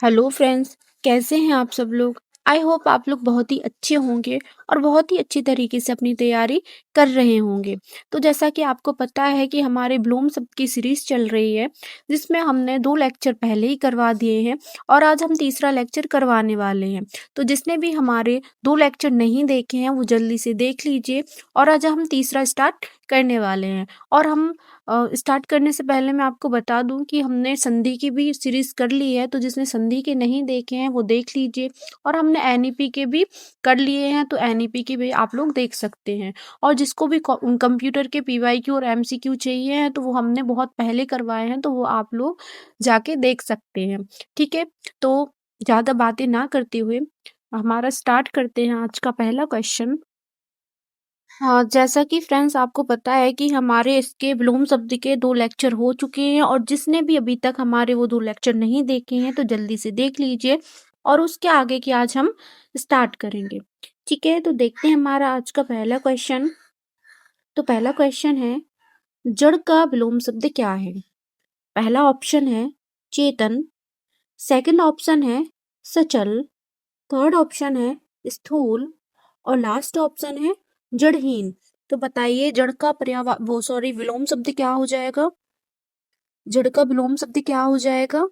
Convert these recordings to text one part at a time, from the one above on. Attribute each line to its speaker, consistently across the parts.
Speaker 1: Hello friends, कैसे हैं आप सब लोग। आई होप आप लोग बहुत ही अच्छे होंगे और बहुत ही अच्छी तरीके से अपनी तैयारी कर रहे होंगे। तो जैसा कि आपको पता है कि हमारे ब्लूम शब्द की सीरीज चल रही है, जिसमें हमने 2 लेक्चर पहले ही करवा दिए हैं और आज हम तीसरा लेक्चर करवाने वाले हैं। तो जिसने भी हमारे 2 लेक्चर नहीं देखे हैं वो जल्दी से देख लीजिए और आज हम तीसरा स्टार्ट करने वाले हैं। और हम स्टार्ट करने से पहले मैं आपको बता दूं कि हमने संधि की भी सीरीज कर ली है, तो जिसने संधि के नहीं देखे हैं वो देख लीजिए। और हमने एनईपी के भी कर लिए हैं, तो एनईपी के भी आप लोग देख सकते हैं। और जिसको भी कंप्यूटर के पीवाईक्यू और एमसीक्यू चाहिए हैं तो वो हमने बहुत पहले करवाए हैं, तो वो आप लोग जाके देख सकते हैं। ठीक है, तो ज़्यादा बातें ना करते हुए हमारा स्टार्ट करते हैं आज का पहला क्वेश्चन। हाँ, जैसा कि फ्रेंड्स आपको पता है कि हमारे इसके विलोम शब्द के 2 लेक्चर हो चुके हैं और जिसने भी अभी तक हमारे वो 2 लेक्चर नहीं देखे हैं तो जल्दी से देख लीजिए और उसके आगे की आज हम स्टार्ट करेंगे। ठीक है, तो देखते हैं हमारा आज का पहला क्वेश्चन। तो पहला क्वेश्चन है, जड़ का विलोम शब्द क्या है? पहला ऑप्शन है चेतन, सेकंड ऑप्शन है सचल, थर्ड ऑप्शन है स्थूल और लास्ट ऑप्शन है जड़हीन। तो बताइए जड़ का विलोम शब्द क्या हो जाएगा? जड़ का विलोम शब्द क्या हो जाएगा?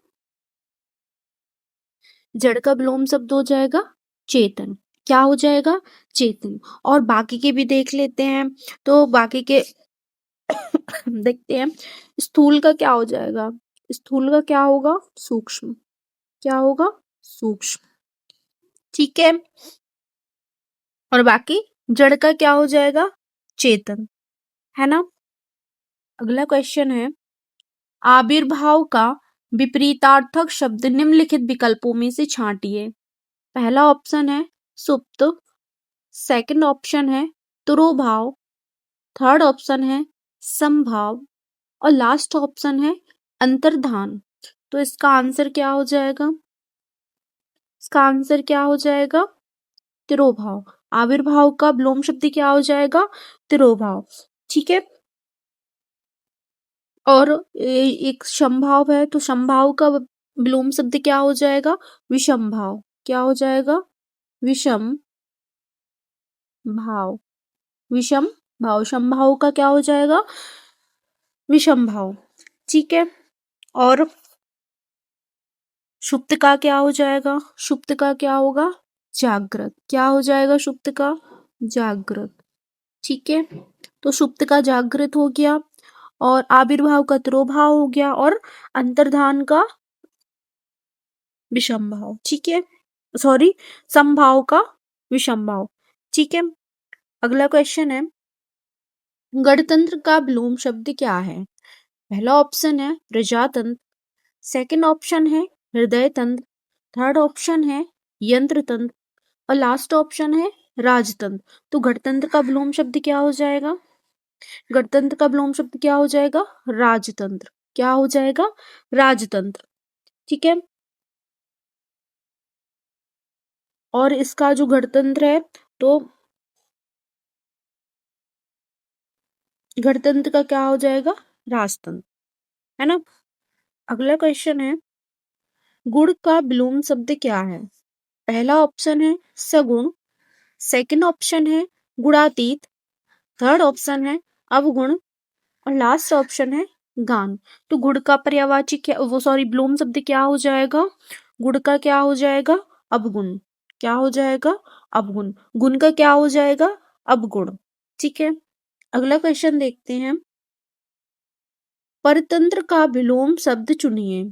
Speaker 1: जड़ का विलोम शब्द हो जाएगा चेतन। क्या हो जाएगा? चेतन। और बाकी के भी देख लेते हैं। तो बाकी के देखते हैं। स्थूल का क्या हो जाएगा? स्थूल का क्या होगा? सूक्ष्म। क्या होगा? सूक्ष्म। ठीक है, और बाकी जड़ का क्या हो जाएगा? चेतन, है ना। अगला क्वेश्चन है, आविर्भाव का विपरीतार्थक शब्द निम्नलिखित विकल्पों में से छांटिए। पहला ऑप्शन है सुप्त, सेकंड ऑप्शन है तुरोभाव, थर्ड ऑप्शन है समभाव और लास्ट ऑप्शन है अंतर्धान। तो इसका आंसर क्या हो जाएगा? इसका आंसर क्या हो जाएगा? तिरोभाव। आविर्भाव का विलोम शब्द क्या हो जाएगा? तिरोभाव। ठीक है, और एक समभाव है, तो समभाव का विलोम शब्द क्या हो जाएगा? विषम भाव। क्या हो जाएगा? विषम भाव। विषम भाव। समभाव का क्या हो जाएगा? विषम भाव। ठीक है, और सुप्त का क्या हो जाएगा? सुप्त का क्या होगा? जागृत। क्या हो जाएगा सुप्त का? जागृत। ठीक है, तो सुप्त का जागृत हो गया और आविर्भाव का तिरोभाव हो गया और अंतर्धान का विषम भाव। ठीक है, सॉरी, समभाव का विषम भाव। ठीक है, अगला क्वेश्चन है, गणतंत्र का विलोम शब्द क्या है? पहला ऑप्शन है प्रजातंत्र, सेकंड ऑप्शन है हृदय तंत्र, थर्ड ऑप्शन है यंत्र तंत्र और लास्ट ऑप्शन है राजतंत्र। तो गणतंत्र का विलोम शब्द क्या हो जाएगा? गणतंत्र का विलोम शब्द क्या हो जाएगा? राजतंत्र। क्या हो जाएगा? राजतंत्र। ठीक है, और इसका जो गणतंत्र है, तो गणतंत्र का क्या हो जाएगा? राजतंत्र, है ना। अगला क्वेश्चन है, गुण का विलोम शब्द क्या है? पहला ऑप्शन है सगुण, सेकंड ऑप्शन है गुणातीत, थर्ड ऑप्शन है अवगुण और लास्ट ऑप्शन है गान। तो गुण का पर्यायवाची क्या, वो सॉरी, विलोम शब्द क्या हो जाएगा? गुण का क्या हो जाएगा? अवगुण। क्या हो जाएगा? अवगुण। गुण का क्या हो जाएगा? अवगुण। ठीक है, अगला क्वेश्चन देखते हैं, परतंत्र का विलोम शब्द चुनिए।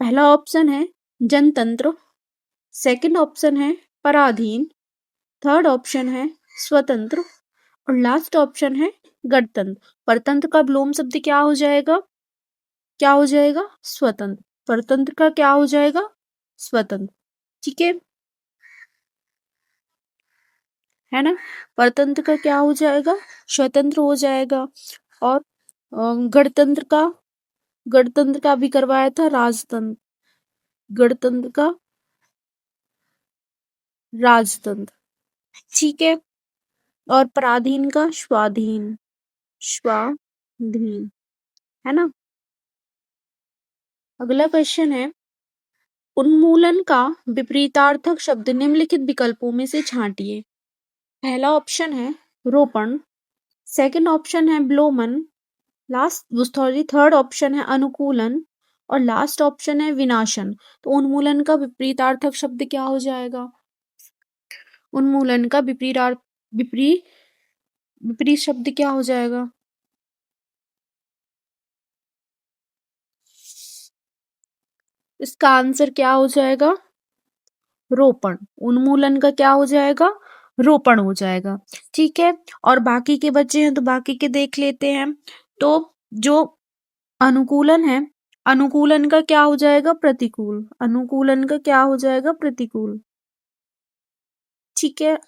Speaker 1: पहला ऑप्शन है जनतंत्र, सेकंड ऑप्शन है पराधीन, थर्ड ऑप्शन है स्वतंत्र और लास्ट ऑप्शन है गणतंत्र। परतंत्र का विलोम शब्द क्या हो जाएगा? क्या हो जाएगा? स्वतंत्र। परतंत्र का क्या हो जाएगा? स्वतंत्र। ठीक है ना। परतंत्र का क्या हो जाएगा? स्वतंत्र हो जाएगा। और गणतंत्र का, गणतंत्र का भी करवाया था राजतंत्र। गणतंत्र का राजतंत्र। ठीक है, और पराधीन का स्वाधीन। स्वाधीन, है ना। अगला क्वेश्चन है, उन्मूलन का विपरीतार्थक शब्द निम्नलिखित विकल्पों में से छांटिए। पहला ऑप्शन है रोपण, सेकंड ऑप्शन है विलोमन, थर्ड ऑप्शन है अनुकूलन और लास्ट ऑप्शन है विनाशन। तो उन्मूलन का विपरीतार्थक शब्द क्या हो जाएगा? उन्मूलन का विपरीत शब्द क्या हो जाएगा? इसका आंसर क्या हो जाएगा? रोपण। उन्मूलन का क्या हो जाएगा? रोपण हो जाएगा। ठीक है, और बाकी के बच्चे हैं तो बाकी के देख लेते हैं। तो जो अनुकूलन है, अनुकूलन का क्या हो जाएगा? प्रतिकूल। अनुकूलन का क्या हो जाएगा? प्रतिकूल। ठीक है,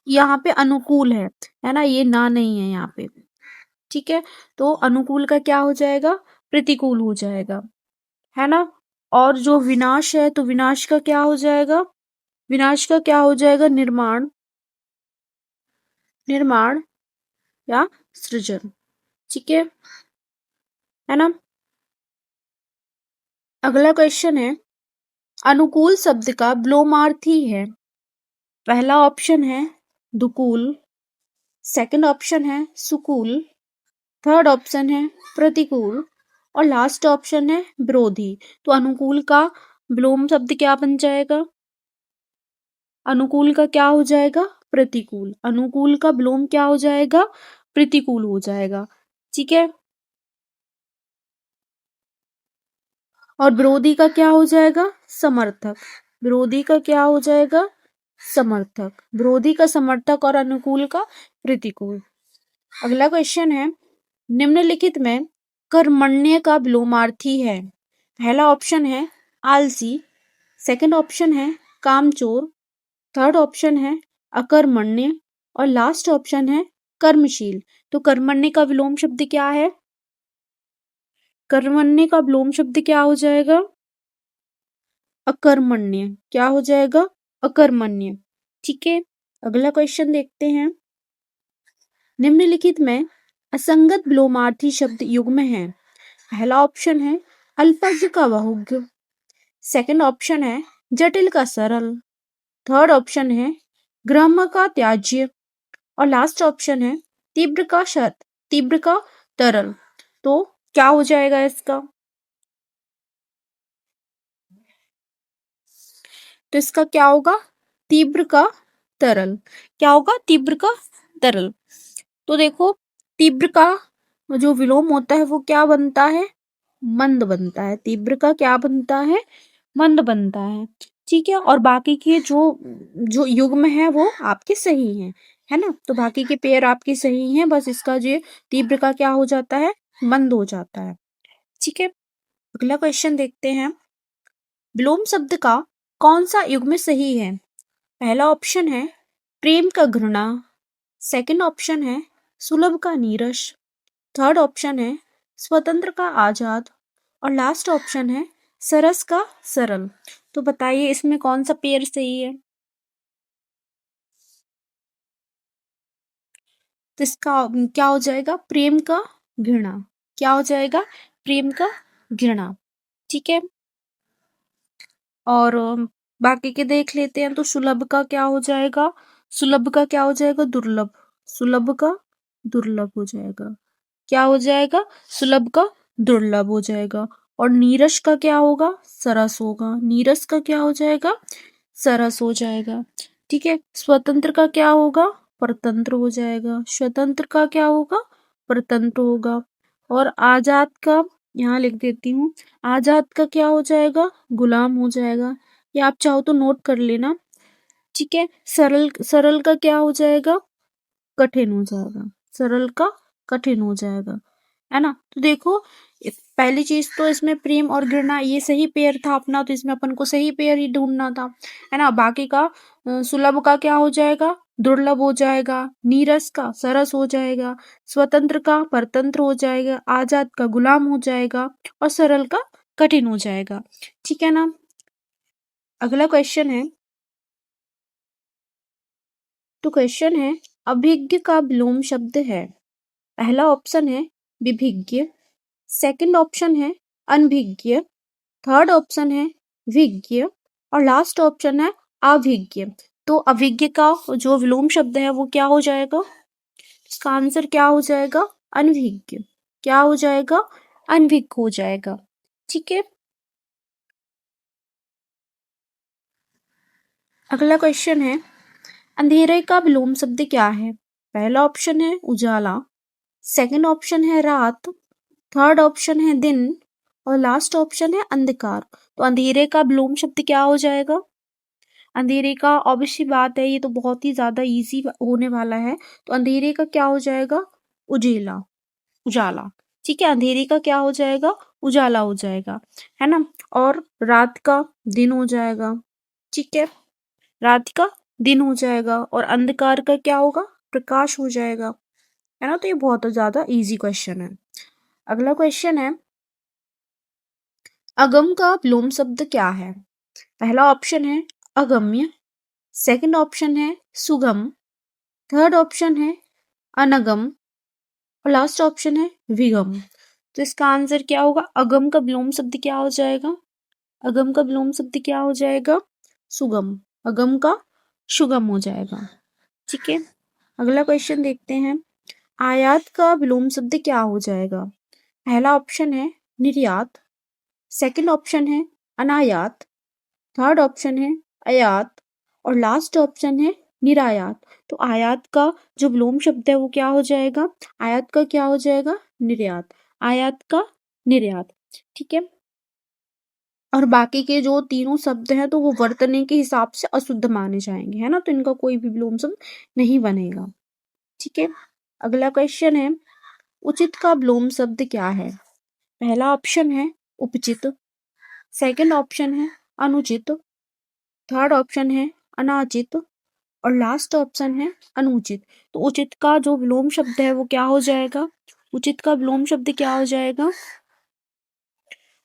Speaker 1: यहाँ पे अनुकूल है ना, ये ना नहीं है यहाँ पे। ठीक है, तो अनुकूल का क्या हो जाएगा? प्रतिकूल हो जाएगा, है ना। और जो विनाश है तो विनाश का क्या हो जाएगा? विनाश का क्या हो जाएगा? निर्माण, निर्माण या सृजन। ठीक है ना। अगला क्वेश्चन है, अनुकूल शब्द का विलोमार्थी है। पहला ऑप्शन है दुकूल, सेकंड ऑप्शन है सुकूल, थर्ड ऑप्शन है प्रतिकूल और लास्ट ऑप्शन है विरोधी। तो अनुकूल का विलोम शब्द क्या बन जाएगा? अनुकूल का क्या हो जाएगा? प्रतिकूल। अनुकूल का विलोम क्या हो जाएगा? प्रतिकूल हो जाएगा। ठीक है, और विरोधी का क्या हो जाएगा? समर्थक। विरोधी का क्या हो जाएगा? समर्थक। विरोधी का समर्थक और अनुकूल का प्रतिकूल। अगला क्वेश्चन है, निम्नलिखित में कर्मण्य का विलोमार्थी है। पहला ऑप्शन है आलसी, सेकंड ऑप्शन है कामचोर, थर्ड ऑप्शन है अकर्मण्य और लास्ट ऑप्शन है कर्मशील। तो कर्मण्य का विलोम शब्द क्या है? कर्मण्य का विलोम शब्द क्या हो जाएगा? अकर्मण्य। क्या हो जाएगा? अकर्मण्य। ठीक है, अगला क्वेश्चन देखते हैं। निम्नलिखित में असंगत विलोमार्थी शब्द युग्म है। पहला ऑप्शन है अल्पज्ञ का बहुज्ञ, सेकंड ऑप्शन है जटिल का सरल, थर्ड ऑप्शन है ग्राम्य का त्याज्य और लास्ट ऑप्शन है तीव्र का तरल। तो क्या हो जाएगा इसका? तो इसका क्या होगा? तीव्र का तरल। क्या होगा? तीव्र का तरल। तो देखो, तीव्र का जो विलोम होता है वो क्या बनता है? मंद बनता है। तीव्र का क्या बनता है? मंद बनता है। ठीक है, और बाकी के जो जो युग्म है वो आपके सही हैं, है ना। तो बाकी के पेयर आपके सही हैं, बस इसका जो तीव्र का क्या हो जाता है? मंद हो जाता है। ठीक है, अगला क्वेश्चन देखते हैं। विलोम शब्द का कौन सा युग्म सही है? पहला ऑप्शन है प्रेम का घृणा, सेकंड ऑप्शन है सुलभ का नीरस, थर्ड ऑप्शन है स्वतंत्र का आजाद और लास्ट ऑप्शन है सरस का सरल। तो बताइए इसमें कौन सा पेयर सही है? तो इसका क्या हो जाएगा? प्रेम का घृणा। क्या हो जाएगा? प्रेम का घृणा। ठीक है, और बाकी के देख लेते हैं। तो सुलभ का क्या हो जाएगा? सुलभ का क्या हो जाएगा? दुर्लभ। सुलभ का दुर्लभ हो जाएगा। क्या हो जाएगा? सुलभ का दुर्लभ हो जाएगा। और नीरस का क्या होगा? सरस होगा। नीरस का क्या हो जाएगा? सरस हो जाएगा। ठीक है, स्वतंत्र का क्या होगा? परतंत्र हो जाएगा। स्वतंत्र का क्या होगा? परतंत्र होगा। और आजाद का यहाँ लिख देती हूँ, आजाद का क्या हो जाएगा? गुलाम हो जाएगा। या आप चाहो तो नोट कर लेना। ठीक है, सरल सरल का क्या हो जाएगा? कठिन हो जाएगा। सरल का कठिन हो जाएगा, है ना। तो देखो, पहली चीज तो इसमें प्रेम और घृणा ये सही पेयर था अपना, तो इसमें अपन को सही पेयर ही ढूंढना था, है ना। बाकी का सुलभ का क्या हो जाएगा? दुर्लभ हो जाएगा। नीरस का सरस हो जाएगा। स्वतंत्र का परतंत्र हो जाएगा। आजाद का गुलाम हो जाएगा और सरल का कठिन हो जाएगा। ठीक है ना। अगला क्वेश्चन है, तो क्वेश्चन है अभिज्ञ का विलोम शब्द है। पहला ऑप्शन है विभिज्ञ, सेकंड ऑप्शन है अनभिज्ञ, थर्ड ऑप्शन है विज्ञ, और लास्ट ऑप्शन है अभिज्ञ। तो अभिज्ञ का जो विलोम शब्द है वो क्या हो जाएगा? इसका आंसर क्या हो जाएगा? अनभिज्ञ। क्या हो जाएगा? अनभिज्ञ हो जाएगा। ठीक है। अगला क्वेश्चन है, अंधेरे का विलोम शब्द क्या है? पहला ऑप्शन है उजाला, सेकंड ऑप्शन है रात, थर्ड ऑप्शन है दिन, और लास्ट ऑप्शन है अंधकार। तो अंधेरे का विलोम शब्द क्या हो जाएगा? अंधेरे का ऑब्वियस सी बात है, ये तो बहुत ही ज्यादा इजी होने वाला है। तो अंधेरे का क्या हो जाएगा? उजेला, उजाला। ठीक है, अंधेरे का क्या हो जाएगा? उजाला हो जाएगा, है ना। और रात का दिन हो जाएगा। ठीक है, रात का दिन हो जाएगा, और अंधकार का क्या होगा? प्रकाश हो जाएगा, है ना। तो ये बहुत ज्यादा इजी क्वेश्चन है। अगला क्वेश्चन है, अगम का विलोम शब्द क्या है? पहला ऑप्शन है अगम्य, सेकंड ऑप्शन है सुगम, थर्ड ऑप्शन है अनगम, और लास्ट ऑप्शन है विगम। तो इसका आंसर क्या होगा? अगम का विलोम शब्द क्या हो जाएगा? अगम का विलोम शब्द क्या हो जाएगा? सुगम। अगम का सुगम हो जाएगा। ठीक है, अगला क्वेश्चन देखते हैं, आयात का विलोम शब्द क्या हो जाएगा? पहला ऑप्शन है निर्यात, सेकंड ऑप्शन है अनायात, थर्ड ऑप्शन है आयात, और लास्ट ऑप्शन है निरायात। तो आयात का जो विलोम शब्द है वो क्या हो जाएगा? आयात का क्या हो जाएगा? निर्यात। आयात का निर्यात। ठीक है, और बाकी के जो तीनों शब्द हैं तो वो वर्तने के हिसाब से अशुद्ध माने जाएंगे, है ना। तो इनका कोई भी विलोम शब्द नहीं बनेगा। ठीक है, अगला क्वेश्चन है, उचित का विलोम शब्द क्या है? पहला ऑप्शन है उपचित, सेकंड ऑप्शन है अनुचित, थर्ड ऑप्शन है अनाचित, और लास्ट ऑप्शन है अनुचित। तो उचित का जो विलोम शब्द है वो क्या हो जाएगा? उचित का विलोम शब्द क्या हो जाएगा?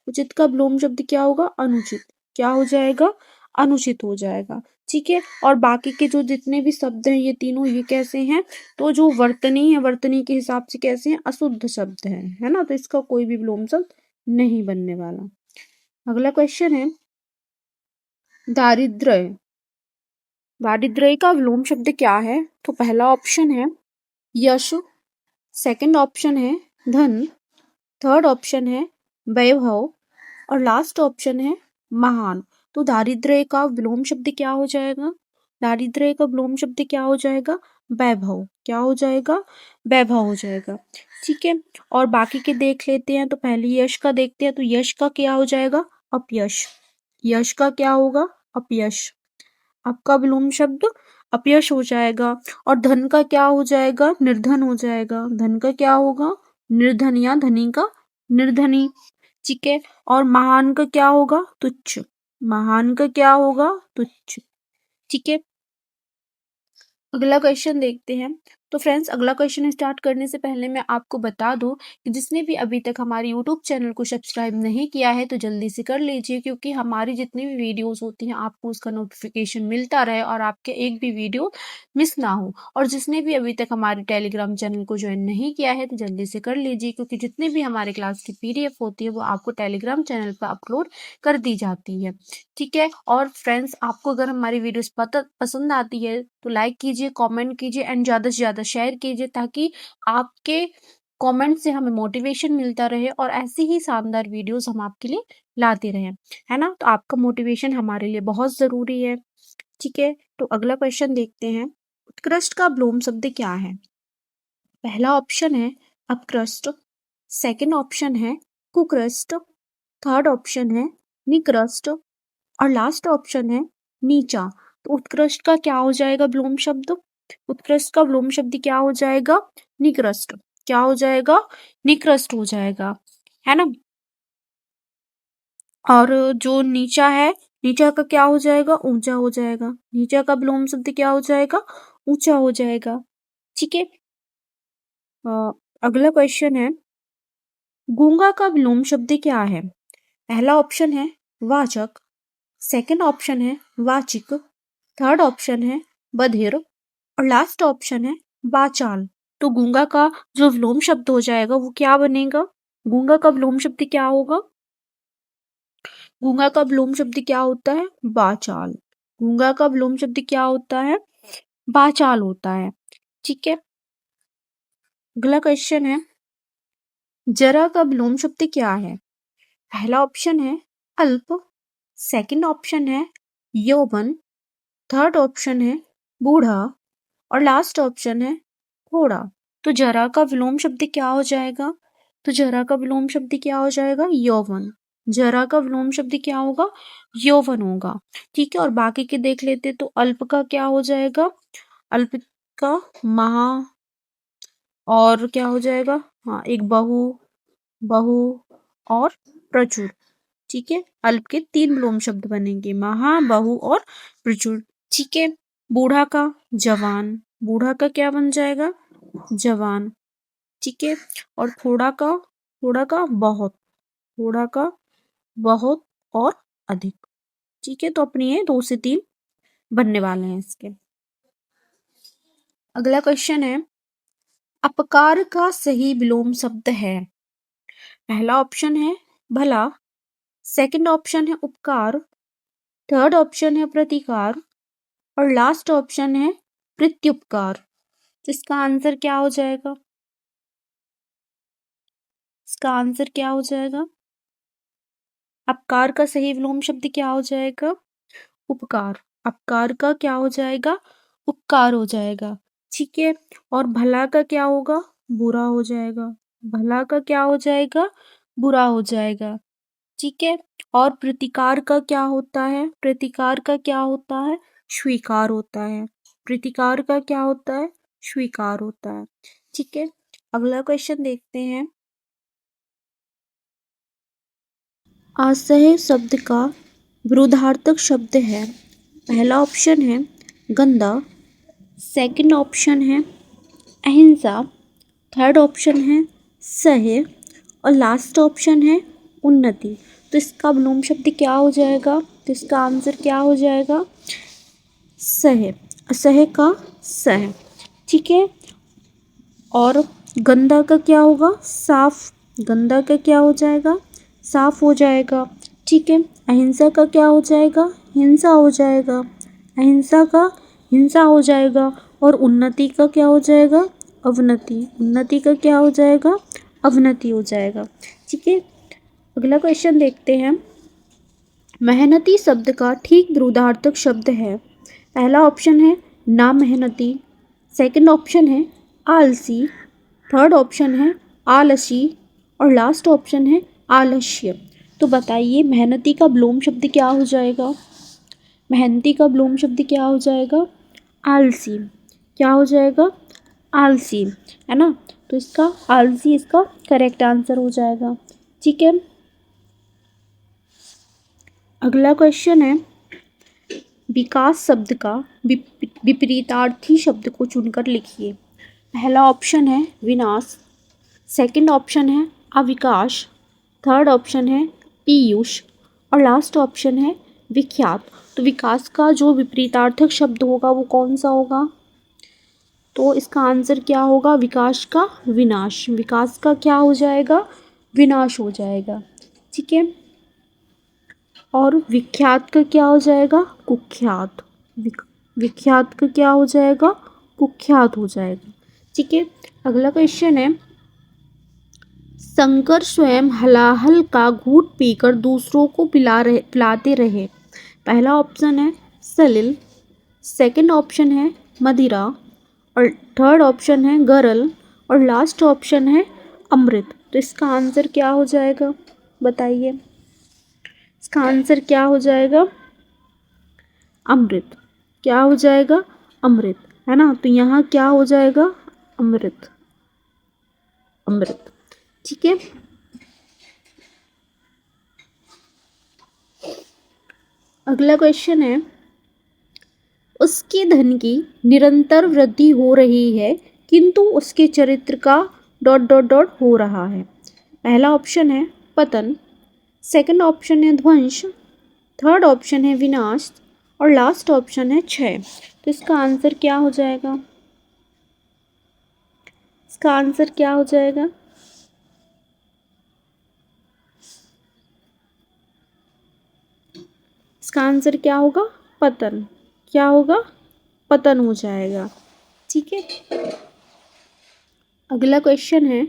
Speaker 1: उचित का विलोम शब्द क्या होगा? अनुचित। क्या हो जाएगा? अनुचित हो जाएगा। ठीक है, और बाकी के जो जितने भी शब्द हैं ये तीनों ये कैसे हैं? तो जो वर्तनी है, वर्तनी के हिसाब से कैसे हैं? अशुद्ध शब्द है ना। तो इसका कोई भी विलोम शब्द नहीं बनने वाला। अगला क्वेश्चन है, दारिद्र्य। दारिद्र्य का विलोम शब्द क्या है? तो पहला ऑप्शन है यश, सेकंड ऑप्शन है धन, थर्ड ऑप्शन है वैभव, और लास्ट ऑप्शन है महान। तो दारिद्र्य का विलोम शब्द क्या हो जाएगा? दारिद्र्य का विलोम शब्द क्या हो जाएगा? वैभव। क्या हो जाएगा? वैभव हो जाएगा। ठीक है, और बाकी के देख लेते हैं। तो पहले यश का देखते हैं। तो यश का क्या हो जाएगा? अपयश। यश का क्या होगा? अपयश। आपका विलोम शब्द अपयश हो जाएगा। और धन का क्या हो जाएगा? निर्धन हो जाएगा। धन का क्या होगा? निर्धन, या धनी का निर्धनी। ठीक है, और महान का क्या होगा? तुच्छ। महान का क्या होगा? तुच्छ। ठीक है, अगला क्वेश्चन देखते हैं। तो फ्रेंड्स, अगला क्वेश्चन स्टार्ट करने से पहले मैं आपको बता दूं कि जिसने भी अभी तक हमारे यूट्यूब चैनल को सब्सक्राइब नहीं किया है तो जल्दी से कर लीजिए, क्योंकि हमारी जितनी भी वीडियोस होती हैं आपको उसका नोटिफिकेशन मिलता रहे और आपके एक भी वीडियो मिस ना हो। और जिसने भी अभी तक हमारे टेलीग्राम चैनल को ज्वाइन नहीं किया है तो जल्दी से कर लीजिए, क्योंकि जितने भी हमारे क्लास की PDF होती है वो आपको टेलीग्राम चैनल पर अपलोड कर दी जाती है। ठीक है, और फ्रेंड्स, आपको अगर हमारी वीडियोस पसंद आती है तो लाइक कीजिए, कमेंट कीजिए एंड ज़्यादा से ज़्यादा शेयर कीजिए, ताकि आपके कमेंट से हमें मोटिवेशन मिलता रहे और ऐसी ही शानदार वीडियोस हम आपके लिए लाते रहें, है ना। तो आपका मोटिवेशन हमारे लिए बहुत ज़रूरी है। ठीक है, तो अगला क्वेश्चन देखते हैं, उत्कृष्ट का विलोम शब्द क्या है? पहला ऑप्शन है अपकृष्ट, सेकंड ऑप्शन है कुकृष्ट, थर्ड ऑप्शन है निकृष्ट, और लास्ट ऑप्शन है नीचा। तो उत्कृष्ट का क्या हो जाएगा विलोम शब्द? उत्कृष्ट का विलोम शब्द क्या हो जाएगा? निकृष्ट। क्या हो जाएगा? निकृष्ट हो जाएगा, है ना। और जो नीचा है, नीचा का क्या हो जाएगा? ऊंचा हो जाएगा। नीचा का विलोम शब्द क्या हो जाएगा? ऊंचा हो जाएगा। ठीक है, अगला क्वेश्चन है, गूंगा का विलोम शब्द क्या है? पहला ऑप्शन है वाचक, सेकंड ऑप्शन है वाचिक, थर्ड ऑप्शन है बधिर, और लास्ट ऑप्शन है वाचाल। तो गूंगा का जो विलोम शब्द हो जाएगा वो क्या बनेगा? गूंगा का विलोम शब्द क्या होगा? गूंगा का विलोम शब्द क्या होता है? वाचाल। गूंगा का विलोम शब्द क्या होता है? वाचाल होता है। ठीक है, अगला क्वेश्चन है, जरा का विलोम शब्द क्या है? पहला ऑप्शन है अल्प, सेकंड ऑप्शन है यौवन, थर्ड ऑप्शन है बूढ़ा और लास्ट ऑप्शन है घोड़ा। तो जरा का विलोम शब्द क्या हो जाएगा? तो जरा का विलोम शब्द क्या हो जाएगा? यौवन। जरा का विलोम शब्द क्या होगा? यौवन होगा। ठीक है, और बाकी के देख लेते, तो अल्प का क्या हो जाएगा? अल्प का महा, और क्या हो जाएगा? हाँ, एक बहु, बहु और प्रचुर। ठीक है, अल्प के 3 विलोम शब्द बनेंगे, महा, बहु और प्रचुर। ठीक है, बूढ़ा का जवान, बूढ़ा का क्या बन जाएगा? जवान। ठीक है, और थोड़ा का बहुत, थोड़ा का बहुत और अधिक। ठीक है, तो अपनी ये 2 से 3 बनने वाले हैं इसके। अगला क्वेश्चन है, अपकार का सही विलोम शब्द है? पहला ऑप्शन है भला, सेकंड ऑप्शन है उपकार, थर्ड ऑप्शन है प्रतिकार और लास्ट ऑप्शन है प्रत्युपकार। इसका आंसर क्या हो जाएगा? इसका आंसर क्या हो जाएगा? अपकार का सही विलोम शब्द क्या हो जाएगा? उपकार। अपकार का क्या हो जाएगा? उपकार हो जाएगा। ठीक है, और भला का क्या होगा? बुरा हो जाएगा। भला का क्या हो जाएगा? बुरा हो जाएगा। ठीक है, और प्रतिकार का क्या होता है? प्रतिकार का क्या होता है? स्वीकार होता है। प्रतिकार का क्या होता है? स्वीकार होता है। ठीक है, अगला क्वेश्चन देखते हैं। आशय शब्द का विरुद्धार्थक शब्द है? पहला ऑप्शन है गंदा, सेकंड ऑप्शन है अहिंसा, थर्ड ऑप्शन है सह्य और लास्ट ऑप्शन है उन्नति। तो इसका विलोम शब्द क्या हो जाएगा? तो इसका आंसर क्या हो जाएगा? सह्य। असह्य का सह्य। ठीक है, और गंदा का क्या होगा? साफ। गंदा का क्या हो जाएगा? साफ हो जाएगा। ठीक है, अहिंसा का क्या हो जाएगा? हिंसा हो जाएगा। अहिंसा का हिंसा हो जाएगा। और उन्नति का क्या हो जाएगा? अवनति। उन्नति का क्या हो जाएगा? अवनति हो जाएगा। ठीक है, अगला क्वेश्चन देखते हैं। मेहनती शब्द का ठीक विरुद्धार्थक शब्द है? पहला ऑप्शन है ना मेहनती, सेकंड ऑप्शन है आलसी, थर्ड ऑप्शन है आलसी और लास्ट ऑप्शन है आलस्य। तो बताइए मेहनती का विलोम शब्द क्या हो जाएगा? मेहनती का विलोम शब्द क्या हो जाएगा? आलसी। क्या हो जाएगा? आलसी, है ना? तो इसका आलसी इसका करेक्ट आंसर हो जाएगा। ठीक है, अगला क्वेश्चन है, विकास शब्द का विपरीतार्थी शब्द को चुनकर लिखिए। पहला ऑप्शन है विनाश, सेकंड ऑप्शन है अविकाश, थर्ड ऑप्शन है पीयूष और लास्ट ऑप्शन है विख्यात। तो विकास का जो विपरीतार्थक शब्द होगा वो कौन सा होगा? तो इसका आंसर क्या होगा? विकास का विनाश। विकास का क्या हो जाएगा? विनाश हो जाएगा। ठीक है, और विख्यात का क्या हो जाएगा? कुख्यात। विख्यात का क्या हो जाएगा? कुख्यात हो जाएगा। ठीक है, अगला क्वेश्चन है, शंकर स्वयं हलाहल का घूंट पीकर दूसरों को पिलाते रहे। पहला ऑप्शन है सलिल, सेकंड ऑप्शन है मदिरा और थर्ड ऑप्शन है गरल और लास्ट ऑप्शन है अमृत। तो इसका आंसर क्या हो जाएगा? बताइए, इसका आंसर क्या हो जाएगा? अमृत। क्या हो जाएगा? अमृत, है ना? तो यहाँ क्या हो जाएगा? अमृत। अमृत। ठीक है, अगला क्वेश्चन है, उसके धन की निरंतर वृद्धि हो रही है किंतु उसके चरित्र का डॉट डॉट डॉट हो रहा है। पहला ऑप्शन है पतन, सेकंड ऑप्शन है ध्वंस, थर्ड ऑप्शन है विनाश और लास्ट ऑप्शन है क्षय। तो इसका आंसर क्या हो जाएगा? इसका आंसर क्या हो जाएगा? इसका आंसर क्या होगा? पतन। क्या होगा? पतन हो जाएगा। ठीक है। अगला क्वेश्चन है,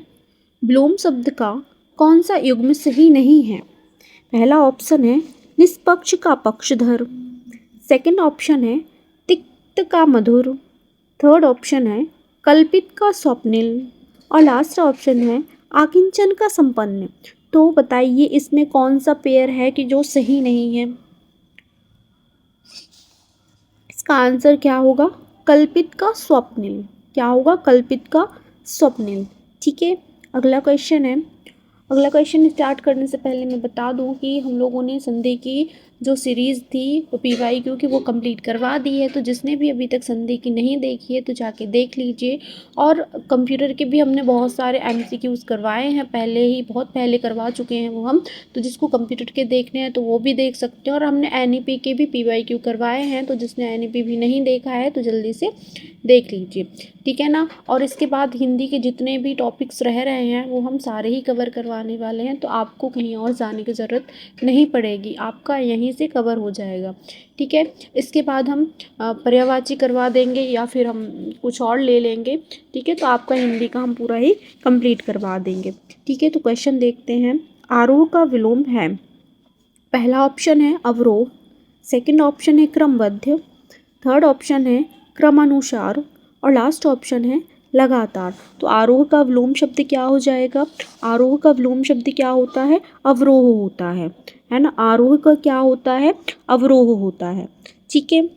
Speaker 1: ब्लूम शब्द का कौन सा युग्म सही नहीं है? पहला ऑप्शन है निष्पक्ष का पक्षधर, सेकंड ऑप्शन है तिक्त का मधुर, थर्ड ऑप्शन है कल्पित का स्वप्निल और लास्ट ऑप्शन है आकिंचन का संपन्न। तो बताइए इसमें कौन सा पेयर है कि जो सही नहीं है? इसका आंसर क्या होगा? कल्पित का स्वप्निल। क्या होगा? कल्पित का स्वप्निल। ठीक है। अगला क्वेश्चन है, अगला क्वेश्चन स्टार्ट करने से पहले मैं बता दूं कि हम लोगों ने संधि की जो सीरीज़ थी वो PYQ की वो कंप्लीट करवा दी है। तो जिसने भी अभी तक संधि की नहीं देखी है तो जाके देख लीजिए। और कंप्यूटर के भी हमने बहुत सारे MCQs करवाए हैं, पहले ही बहुत पहले करवा चुके हैं वो हम। तो जिसको कंप्यूटर के देखने हैं तो वो भी देख सकते हैं। और हमने NEP के भी PYQ करवाए हैं, तो जिसने NEP भी नहीं देखा है तो जल्दी से देख लीजिए। ठीक है ना। और इसके बाद हिंदी के जितने भी टॉपिक्स रह रहे हैं वो हम सारे ही कवर करवाने वाले हैं, तो आपको कहीं और जाने की ज़रूरत नहीं पड़ेगी, आपका यहीं से कवर हो जाएगा। ठीक है। इसके बाद हम पर्यायवाची करवा देंगे या फिर हम कुछ और ले लेंगे। ठीक है। तो आपका हिंदी का हम पूरा ही कंप्लीट करवा देंगे। ठीक है। तो क्वेश्चन देखते हैं। आरोह का विलोम है, पहला ऑप्शन है अवरोह, सेकंड ऑप्शन है क्रमबद्ध, थर्ड ऑप्शन है क्रमानुसार और लास्ट ऑप्शन है लगातार। तो आरोह का विलोम शब्द क्या हो जाएगा? आरोह का विलोम शब्द क्या होता है? अवरोह होता है ना। आरोह का क्या होता है? अवरोह होता है। ठीक है।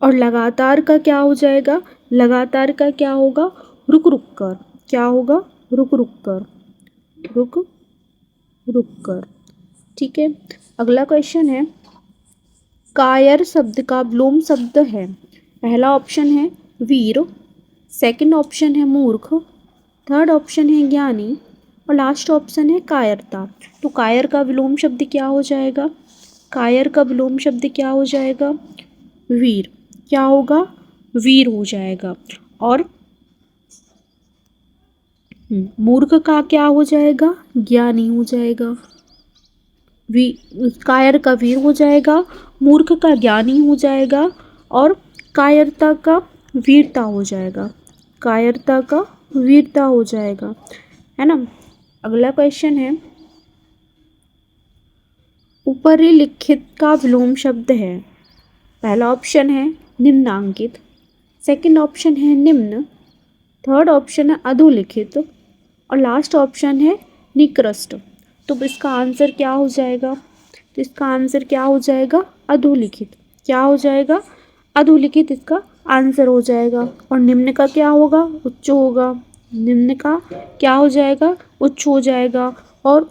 Speaker 1: और लगातार का क्या हो जाएगा? लगातार का क्या होगा? रुक रुक कर। क्या होगा? रुक रुक कर, रुक रुक कर। ठीक है। अगला क्वेश्चन है, कायर शब्द का विलोम शब्द है, पहला ऑप्शन है वीर, सेकंड ऑप्शन है मूर्ख, थर्ड ऑप्शन है ज्ञानी और लास्ट ऑप्शन है कायरता। तो कायर का विलोम शब्द क्या हो जाएगा? कायर का विलोम शब्द क्या हो जाएगा? वीर। क्या होगा? वीर हो जाएगा। और मूर्ख का क्या हो जाएगा? ज्ञानी हो जाएगा। वी कायर का वीर हो जाएगा, मूर्ख का ज्ञानी हो जाएगा और कायरता का वीरता हो जाएगा। कायरता का वीरता हो जाएगा, है ना। अगला क्वेश्चन है, उपरिलिखित का विलोम शब्द है, पहला ऑप्शन है निम्नांकित, सेकंड ऑप्शन है निम्न, थर्ड ऑप्शन है अधोलिखित और लास्ट ऑप्शन है निकृष्ट। तो इसका आंसर क्या हो जाएगा? तो इसका आंसर क्या हो जाएगा? अधोलिखित। क्या हो जाएगा? अधोलिखित इसका आंसर हो जाएगा। और निम्न का क्या होगा? उच्च होगा। निम्न का क्या हो जाएगा? उच्च हो जाएगा। और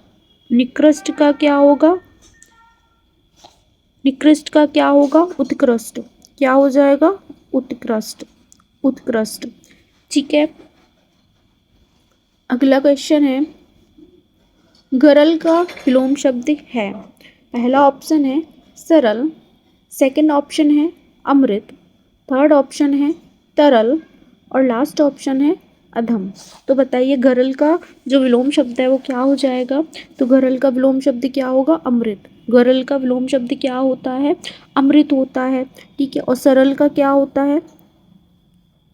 Speaker 1: निकृष्ट का क्या होगा? निकृष्ट का क्या होगा? उत्कृष्ट। क्या हो जाएगा? उत्कृष्ट। उत्कृष्ट। ठीक है। अगला क्वेश्चन है, गरल का विलोम शब्द है, पहला ऑप्शन है सरल, सेकंड ऑप्शन है अमृत, थर्ड ऑप्शन है तरल और लास्ट ऑप्शन है अधम। तो बताइए गरल का जो विलोम शब्द है वो क्या हो जाएगा? तो गरल का विलोम शब्द क्या होगा? अमृत। गरल का विलोम शब्द क्या होता है? अमृत होता है। ठीक है। और सरल का क्या होता है?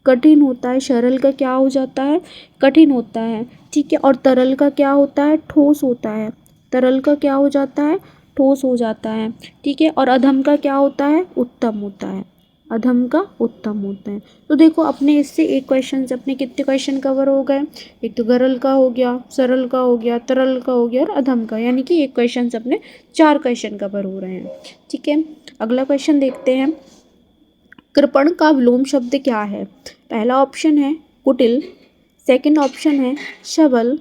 Speaker 1: कठिन होता है। सरल का क्या हो जाता है? कठिन होता है। ठीक है। और तरल का क्या होता है? ठोस होता है। तरल का क्या हो जाता है? ठोस हो जाता है। ठीक है। और अधम का क्या होता है? उत्तम होता है। अधम का उत्तम होता है। तो देखो अपने इससे एक क्वेश्चन से अपने कितने क्वेश्चन कवर हो गए? एक तो गरल का हो गया, सरल का हो गया, तरल का हो गया और अधम का, यानी कि एक क्वेश्चन से अपने 4 क्वेश्चन कवर हो रहे हैं। ठीक है। अगला क्वेश्चन देखते हैं, कृपण का विलोम शब्द क्या है? पहला ऑप्शन है कुटिल, सेकंड ऑप्शन है शबल,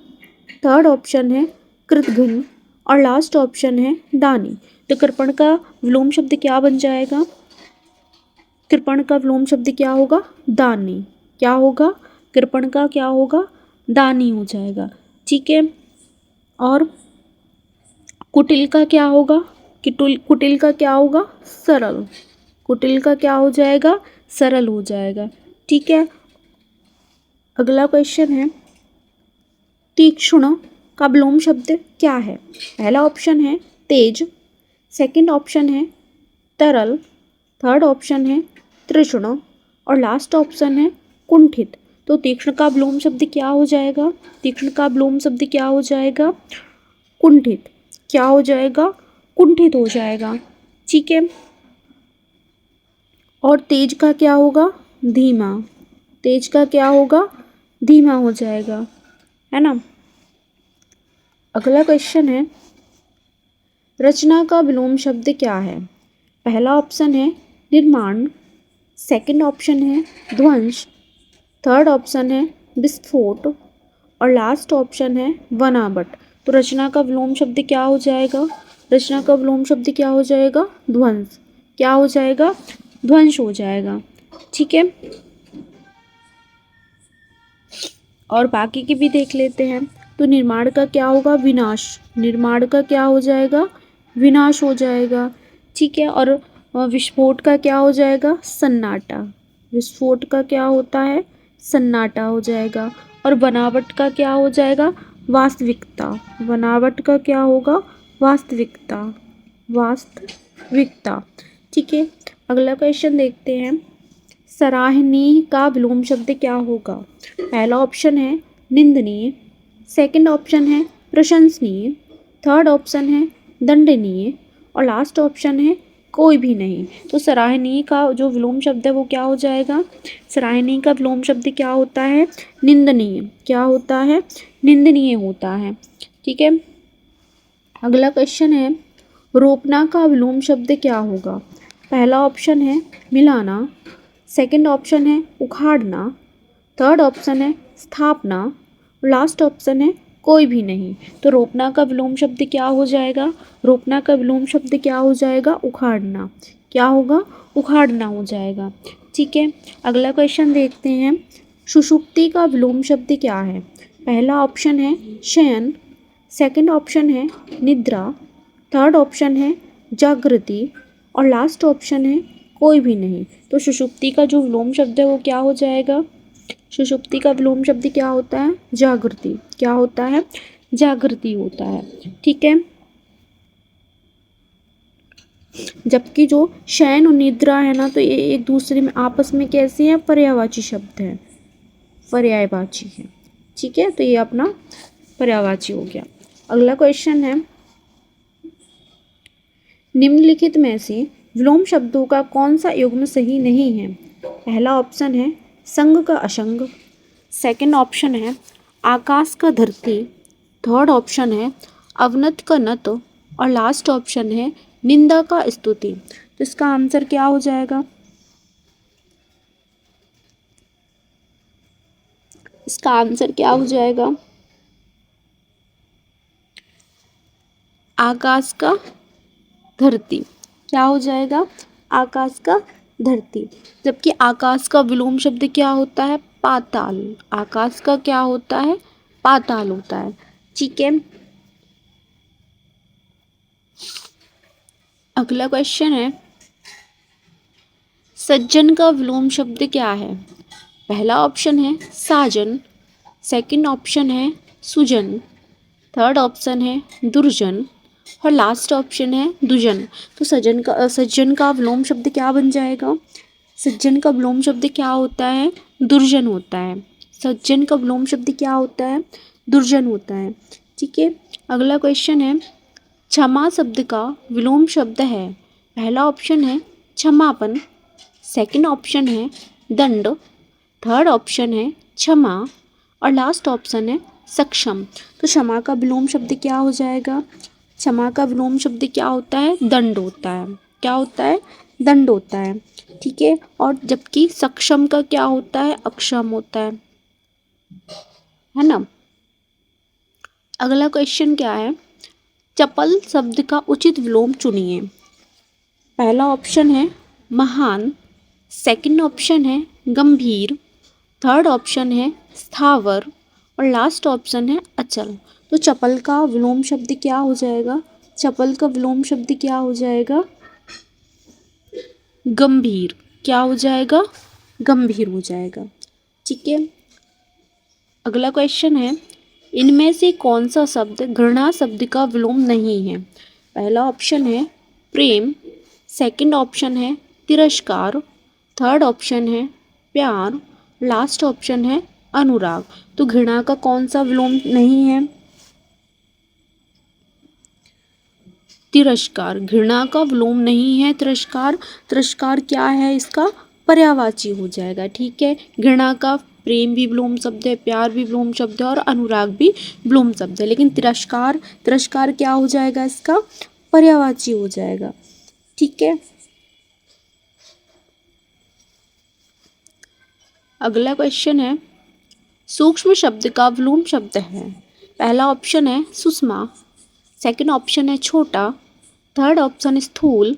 Speaker 1: थर्ड ऑप्शन है कृतघ्न और लास्ट ऑप्शन है दानी। तो कृपण का विलोम शब्द क्या बन जाएगा? कृपण का विलोम शब्द क्या होगा? दानी। क्या होगा? कृपण का क्या होगा? दानी हो जाएगा। ठीक है। और कुटिल का क्या होगा? कुटिल का क्या होगा? सरल। कुटिल का क्या हो जाएगा? सरल हो जाएगा। ठीक है। अगला क्वेश्चन है, तीक्ष्ण का विलोम शब्द क्या है? पहला ऑप्शन है तेज, सेकंड ऑप्शन है तरल, थर्ड ऑप्शन है तृष्ण और लास्ट ऑप्शन है कुंठित। तो तीक्ष्ण का विलोम शब्द क्या हो जाएगा? तीक्ष्ण का विलोम शब्द क्या हो जाएगा? कुंठित। क्या हो जाएगा? कुंठित हो जाएगा। ठीक है। और तेज का क्या होगा? धीमा। तेज का क्या होगा? धीमा हो जाएगा, है ना। अगला क्वेश्चन है रचना का विलोम शब्द क्या है? पहला ऑप्शन है निर्माण, सेकंड ऑप्शन है ध्वंस, थर्ड ऑप्शन है विस्फोट और लास्ट ऑप्शन है बनावट। तो रचना का विलोम शब्द क्या हो जाएगा? रचना का विलोम शब्द क्या हो जाएगा? ध्वंस। क्या हो जाएगा? ध्वंस हो जाएगा। ठीक है। और बाकी की भी देख लेते हैं। तो निर्माण का क्या होगा? विनाश। निर्माण का क्या हो जाएगा? विनाश हो जाएगा। ठीक है। और विस्फोट का क्या हो जाएगा? सन्नाटा। विस्फोट का क्या होता है? सन्नाटा हो जाएगा। और बनावट का क्या हो जाएगा? वास्तविकता। बनावट का क्या होगा? वास्तविकता। वास्तविकता। ठीक है। अगला क्वेश्चन देखते हैं सराहनीय का विलोम शब्द क्या होगा? पहला ऑप्शन है निंदनीय, सेकंड ऑप्शन है प्रशंसनीय, थर्ड ऑप्शन है दंडनीय और लास्ट ऑप्शन है कोई भी नहीं। तो सराहनीय का जो विलोम शब्द है वो क्या हो जाएगा? सराहनीय का विलोम शब्द क्या होता है? निंदनीय। क्या होता है? निंदनीय होता है। ठीक है। अगला क्वेश्चन है रोपना का विलोम शब्द क्या होगा? पहला ऑप्शन है मिलाना, सेकंड ऑप्शन है उखाड़ना, थर्ड ऑप्शन है स्थापना, लास्ट ऑप्शन है कोई भी नहीं। तो रोपना का विलोम शब्द क्या हो जाएगा? रोपना का विलोम शब्द क्या हो जाएगा? उखाड़ना। क्या होगा? उखाड़ना हो जाएगा। ठीक है। अगला क्वेश्चन देखते हैं सुषुप्ति का विलोम शब्द क्या है? पहला ऑप्शन है शयन, सेकंड ऑप्शन है निद्रा, थर्ड ऑप्शन है जागृति और लास्ट ऑप्शन है कोई भी नहीं। तो सुषुप्ति का जो विलोम शब्द है वो क्या हो जाएगा? सुषुप्ति का विलोम शब्द क्या होता है? जागृति। क्या होता है? जागृति होता है। ठीक है। जबकि जो शयन और निद्रा है ना, तो ये एक दूसरे में आपस में कैसे हैं? पर्यायवाची शब्द है, पर्यायवाची है। ठीक है। तो ये अपना पर्यायवाची हो गया। अगला क्वेश्चन है निम्नलिखित में से विलोम शब्दों का कौन सा युग्म सही नहीं है? पहला ऑप्शन है संग का असंग, सेकंड ऑप्शन है आकाश का धरती, थर्ड ऑप्शन है अवनत का नत और लास्ट ऑप्शन है निंदा का स्तुति। तो इसका आंसर क्या हो जाएगा? इसका आंसर क्या हो जाएगा? आकाश का धरती। क्या हो जाएगा? आकाश का धरती। जबकि आकाश का विलोम शब्द क्या होता है? पाताल। आकाश का क्या होता है? पाताल होता है। ठीक है। अगला क्वेश्चन है सज्जन का विलोम शब्द क्या है? पहला ऑप्शन है साजन, सेकंड ऑप्शन है सुजन, थर्ड ऑप्शन है दुर्जन और लास्ट ऑप्शन है दुजन। तो सज्जन का विलोम शब्द क्या बन जाएगा? सज्जन का विलोम शब्द क्या होता है? दुर्जन होता है। सज्जन का विलोम शब्द क्या होता है? दुर्जन होता है। ठीक है। अगला क्वेश्चन है क्षमा शब्द का विलोम शब्द है? पहला ऑप्शन है क्षमापन, सेकंड ऑप्शन है दंड, थर्ड ऑप्शन है क्षमा और लास्ट ऑप्शन है सक्षम। तो क्षमा का विलोम शब्द क्या हो जाएगा? क्षमा का विलोम शब्द क्या होता है? दंड होता है। क्या होता है? दंड होता है। ठीक है। और जबकि सक्षम का क्या होता है? अक्षम होता है ना। अगला क्वेश्चन क्या है चपल शब्द का उचित विलोम चुनिए। पहला ऑप्शन है महान, सेकंड ऑप्शन है गंभीर, थर्ड ऑप्शन है स्थावर और लास्ट ऑप्शन है अचल। तो चपल का विलोम शब्द क्या हो जाएगा? चपल का विलोम शब्द क्या हो जाएगा? गंभीर। क्या हो जाएगा? गंभीर हो जाएगा। ठीक है। अगला क्वेश्चन है इनमें से कौन सा शब्द घृणा शब्द का विलोम नहीं है? पहला ऑप्शन है प्रेम, सेकंड ऑप्शन है तिरस्कार, थर्ड ऑप्शन है प्यार, लास्ट ऑप्शन है अनुराग। तो घृणा का कौन सा विलोम नहीं है? तिरस्कार। घृणा का विलोम नहीं है तिरस्कार। तिरस्कार क्या है इसका? पर्यायवाची हो जाएगा। ठीक है, घृणा का प्रेम भी विलोम शब्द है, प्यार भी विलोम शब्द है और अनुराग भी विलोम शब्द है, लेकिन तिरस्कार, तिरस्कार क्या हो जाएगा इसका? पर्यायवाची हो जाएगा। ठीक है, अगला क्वेश्चन है, सूक्ष्म शब्द का विलोम शब्द है। पहला ऑप्शन है सुषमा, सेकंड ऑप्शन है छोटा, थर्ड ऑप्शन है स्थूल,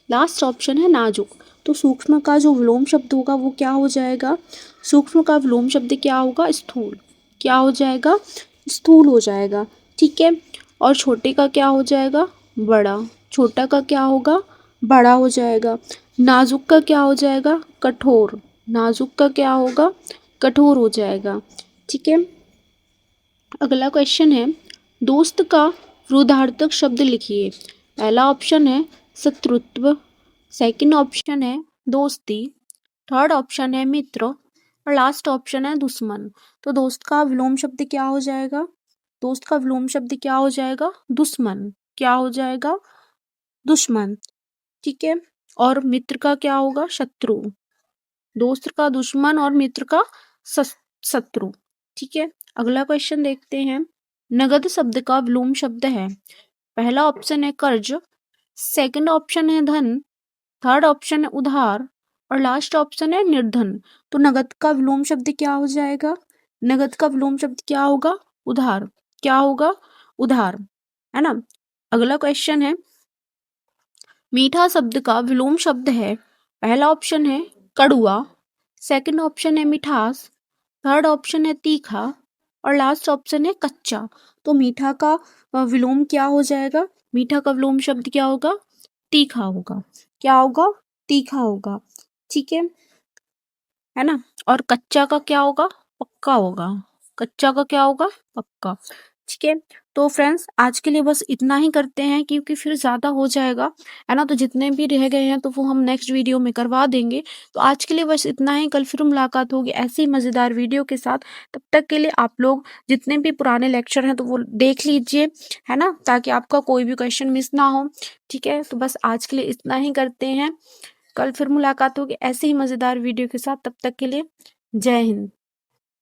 Speaker 1: लास्ट ऑप्शन है नाजुक। तो सूक्ष्म का जो विलोम शब्द होगा वो क्या हो जाएगा? सूक्ष्म का विलोम शब्द क्या होगा? स्थूल। क्या हो जाएगा? स्थूल हो जाएगा। ठीक है, और छोटे का क्या हो जाएगा? बड़ा। छोटा का क्या होगा? बड़ा हो जाएगा। नाजुक का क्या हो जाएगा? कठोर। नाजुक का क्या होगा? कठोर हो जाएगा। ठीक है, अगला क्वेश्चन है, दोस्त का विरुद्धार्थक शब्द लिखिए। पहला ऑप्शन है शत्रुत्व, सेकंड ऑप्शन है दोस्ती, थर्ड ऑप्शन है मित्र और लास्ट ऑप्शन है दुश्मन। तो दोस्त का विलोम शब्द क्या हो जाएगा? दोस्त का विलोम शब्द क्या हो जाएगा? दुश्मन। क्या हो जाएगा? दुश्मन। ठीक है, और मित्र का क्या होगा? शत्रु। दोस्त का दुश्मन और मित्र का शत्रु। ठीक है, अगला क्वेश्चन देखते हैं, नगद शब्द का विलोम शब्द है। पहला ऑप्शन है कर्ज, सेकंड ऑप्शन है धन, थर्ड ऑप्शन है उधार और लास्ट ऑप्शन है निर्धन। तो नगद का विलोम शब्द क्या हो जाएगा? नगद का विलोम शब्द क्या होगा? उधार। क्या होगा? उधार, है ना। अगला क्वेश्चन है, मीठा शब्द का विलोम शब्द है। पहला ऑप्शन है कड़ुआ, सेकंड ऑप्शन है मिठास, थर्ड ऑप्शन है तीखा और लास्ट ऑप्शन है कच्चा। तो मीठा का विलोम क्या हो जाएगा? मीठा का विलोम शब्द क्या होगा? तीखा होगा। क्या होगा? तीखा होगा। ठीक है ना। और कच्चा का क्या होगा? पक्का होगा। कच्चा का क्या होगा? पक्का। ठीक है, तो फ्रेंड्स आज के लिए बस इतना ही करते हैं क्योंकि फिर ज़्यादा हो जाएगा, है ना। तो जितने भी रह गए हैं तो वो हम नेक्स्ट वीडियो में करवा देंगे। तो आज के लिए बस इतना ही, कल फिर मुलाकात होगी ऐसी मज़ेदार वीडियो के साथ। तब तक के लिए आप लोग जितने भी पुराने लेक्चर हैं तो वो देख लीजिए, है ना, ताकि आपका कोई भी क्वेश्चन मिस ना हो। ठीक है, तो बस आज के लिए इतना ही करते हैं, कल फिर मुलाकात होगी ऐसे ही मज़ेदार वीडियो के साथ। तब तक के लिए जय हिंद।